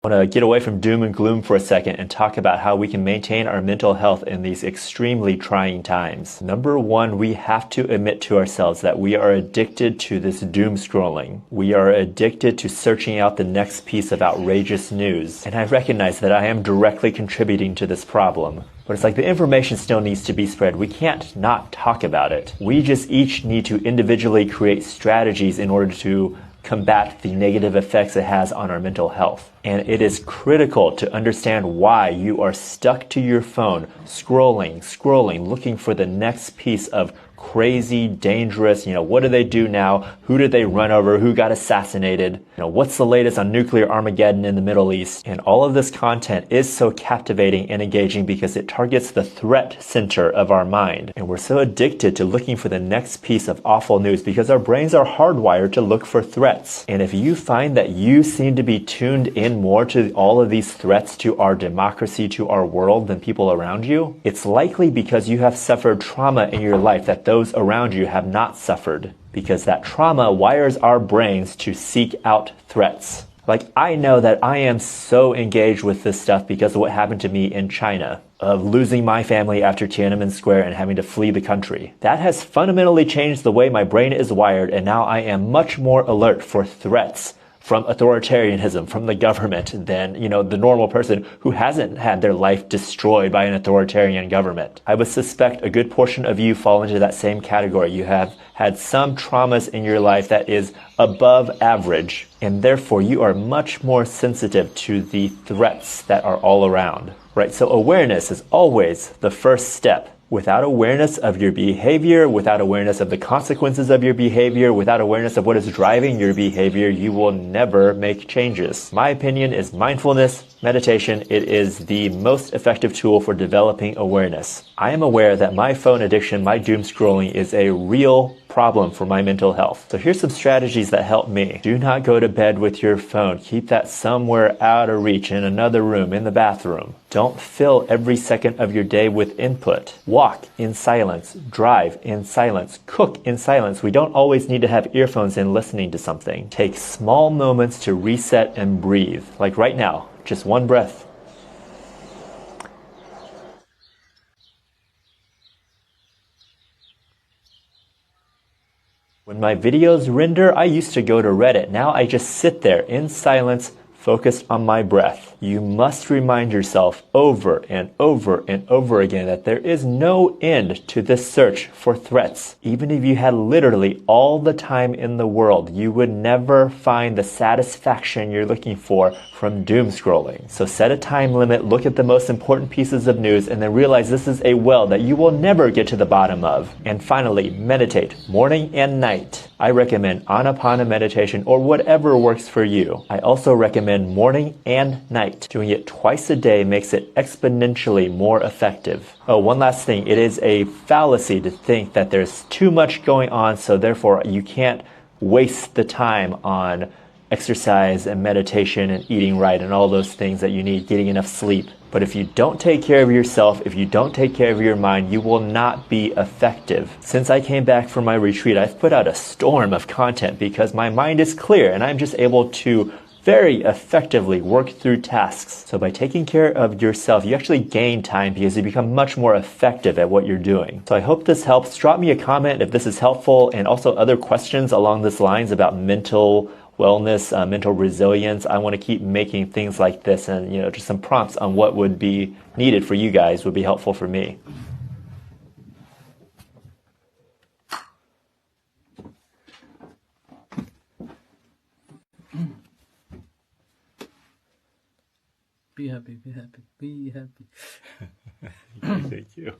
I want to get away from doom and gloom for a second and talk about how we can maintain our mental health in these extremely trying times. Number one, we have to admit to ourselves that we are addicted to this doom scrolling. We are addicted to searching out the next piece of outrageous news. And I recognize that I am directly contributing to this problem. But it's like the information still needs to be spread. We can't not talk about it. We just each need to individually create strategies in order to combat the negative effects it has on our mental health. And it is critical to understand why you are stuck to your phone, scrolling, looking for the next piece of crazy, dangerous, what do they do now? Who did they run over? Who got assassinated? What's the latest on nuclear Armageddon in the Middle East? And all of this content is so captivating and engaging because it targets the threat center of our mind. And we're so addicted to looking for the next piece of awful news because our brains are hardwired to look for threats. And if you find that you seem to be tuned in more to all of these threats to our democracy, to our world than people around you, it's likely because you have suffered trauma in your life that those around you have not suffered, because that trauma wires our brains to seek out threats. Like, I know that I am so engaged with this stuff because of what happened to me in China, of losing my family after Tiananmen Square and having to flee the country. That has fundamentally changed the way my brain is wired, and now I am much more alert for threats from authoritarianism, from the government, than, the normal person who hasn't had their life destroyed by an authoritarian government. I would suspect a good portion of you fall into that same category. You have had some traumas in your life that is above average, and therefore you are much more sensitive to the threats that are all around, right? So awareness is always the first step. Without awareness of your behavior, without awareness of the consequences of your behavior, without awareness of what is driving your behavior, you will never make changes. My opinion is mindfulness, meditation. It is the most effective tool for developing awareness. I am aware that my phone addiction, my doom scrolling, is a real problem for my mental health. So here's some strategies that help me. Do not go to bed with your phone. Keep that somewhere out of reach, in another room, in the bathroom. Don't fill every second of your day with input. Walk in silence. Drive in silence. Cook in silence. We don't always need to have earphones in listening to something. Take small moments to reset and breathe. Like right now, just one breath. When my videos render, I used to go to Reddit. Now I just sit there in silence, focused on my breath. You must remind yourself over and over and over again that there is no end to this search for threats. Even if you had literally all the time in the world, you would never find the satisfaction you're looking for from doom scrolling. So set a time limit, look at the most important pieces of news, and then realize this is a well that you will never get to the bottom of. And finally, meditate morning and night. I recommend Anapana meditation or whatever works for you. I also recommend morning and night. Doing it twice a day makes it exponentially more effective. Oh, one last thing. It is a fallacy to think that there's too much going on, so therefore you can't waste the time on exercise and meditation and eating right and all those things that you need, getting enough sleep. But if you don't take care of yourself, if you don't take care of your mind, you will not be effective. Since I came back from my retreat, I've put out a storm of content because my mind is clear and I'm just able to very effectively work through tasks. So by taking care of yourself, you actually gain time because you become much more effective at what you're doing. So I hope this helps. Drop me a comment if this is helpful, and also other questions along these lines about mental wellness, mental resilience. I want to keep making things like this, and just some prompts on what would be needed for you guys would be helpful for me. Be happy, be happy, be happy. Thank you.